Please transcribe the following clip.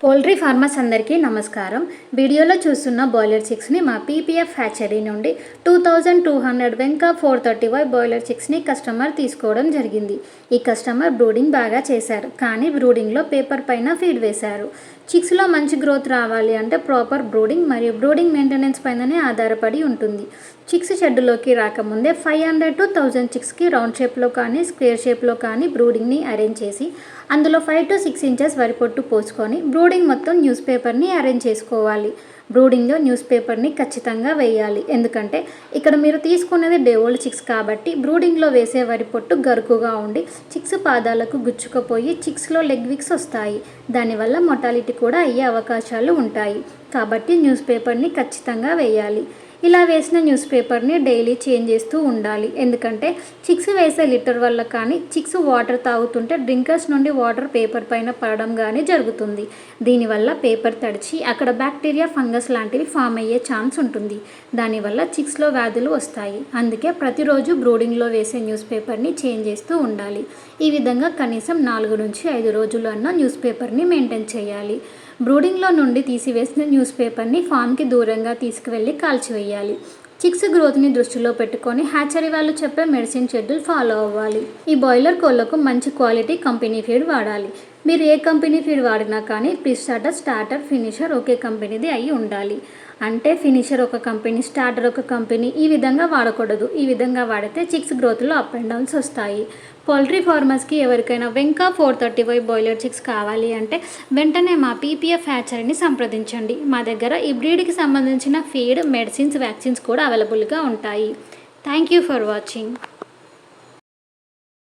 Poultry farmers అందరికీ నమస్కారం. వీడియోలో చూస్తున్న బాయిలర్ చిక్స్ని మా పీపీఎఫ్ హ్యాచరీ నుండి 2200 వెంకా 430 బాయిలర్ చిక్స్ని కస్టమర్ తీసుకోవడం జరిగింది. ఈ కస్టమర్ బ్రూడింగ్ బాగా చేశారు, కానీ బ్రూడింగ్లో పేపర్ పైన ఫీడ్ వేశారు. చిక్స్లో మంచి గ్రోత్ రావాలి అంటే ప్రాపర్ బ్రూడింగ్ మరియు బ్రూడింగ్ మెయింటెనెన్స్ పైననే ఆధారపడి ఉంటుంది. చిక్స్ షెడ్లోకి రాకముందే 500 to 1000 చిక్స్కి రౌండ్ షేప్లో కానీ స్క్వేర్ షేప్లో కానీ బ్రూడింగ్ని అరేంజ్ చేసి అందులో 5 to 6 ఇంచెస్ వరి పొట్టు పోసుకొని బ్రూడింగ్ మొత్తం న్యూస్ పేపర్ని అరేంజ్ చేసుకోవాలి. బ్రూడింగ్లో న్యూస్ పేపర్ని ఖచ్చితంగా వేయాలి, ఎందుకంటే ఇక్కడ మీరు తీసుకునేది డే ఓల్డ్ చిక్స్ కాబట్టి బ్రూడింగ్లో వేసే వరి పొట్టు గరుకుగా ఉండి చిక్స్ పాదాలకు గుచ్చుకుపోయి చిక్స్లో లెగ్ విక్స్ వస్తాయి. దానివల్ల మొటాలిటీ కూడా అయ్యే అవకాశాలు ఉంటాయి. కాబట్టి న్యూస్ పేపర్ని ఖచ్చితంగా వేయాలి. ఇలా వేసిన న్యూస్ పేపర్ని డైలీ చేంజ్ చేస్తూ ఉండాలి, ఎందుకంటే చిక్స్ వేసే లిటర్ వల్ల కానీ చిక్స్ వాటర్ తాగుతుంటే డ్రింకర్స్ నుండి వాటర్ పేపర్ పైన పడడం కానీ జరుగుతుంది. దీనివల్ల పేపర్ తడిచి అక్కడ బ్యాక్టీరియా ఫంగస్ లాంటివి ఫామ్ అయ్యే ఛాన్స్ ఉంటుంది. దానివల్ల చిక్స్లో వ్యాధులు వస్తాయి. అందుకే ప్రతిరోజు బ్రూడింగ్లో వేసే న్యూస్ పేపర్ని చేంజ్ చేస్తూ ఉండాలి. ఈ విధంగా కనీసం 4 నుంచి 5 రోజులు అన్న న్యూస్ పేపర్ని మెయింటైన్ చేయాలి. బ్రూడింగ్లో నుండి తీసివేసిన న్యూస్ పేపర్ని ఫామ్కి దూరంగా తీసుకువెళ్ళి కాల్చివేయాలి. చిక్స్ గ్రోత్ని దృష్టిలో పెట్టుకొని హ్యాచరీ వాళ్ళు చెప్పే మెడిసిన్ షెడ్యూల్ ఫాలో అవ్వాలి. ఈ బాయిలర్ కోళ్లకు మంచి క్వాలిటీ కంపెనీ ఫీడ్ వాడాలి. మీరు ఏ కంపెనీ ఫీడ్ వాడినా కానీ స్టార్టర్, ఫినిషర్ ఒకే కంపెనీది అయి ఉండాలి. అంటే ఫినిషర్ ఒక కంపెనీ, స్టార్టర్ ఒక కంపెనీ, ఈ విధంగా వాడకూడదు. ఈ విధంగా వాడితే చిక్స్ గ్రోత్లో అప్ అండ్ డౌన్స్ వస్తాయి. పౌల్ట్రీ ఫార్మర్స్కి ఎవరికైనా వెంకా 435 బాయిలర్ చిక్స్ కావాలి అంటే వెంటనే మా పీపీఎఫ్ హ్యాచరీని సంప్రదించండి. మా దగ్గర ఈ బ్రీడ్కి సంబంధించిన ఫీడ్, మెడిసిన్స్, వ్యాక్సిన్స్ కూడా అవైలబుల్గా ఉంటాయి. Thank you for watching.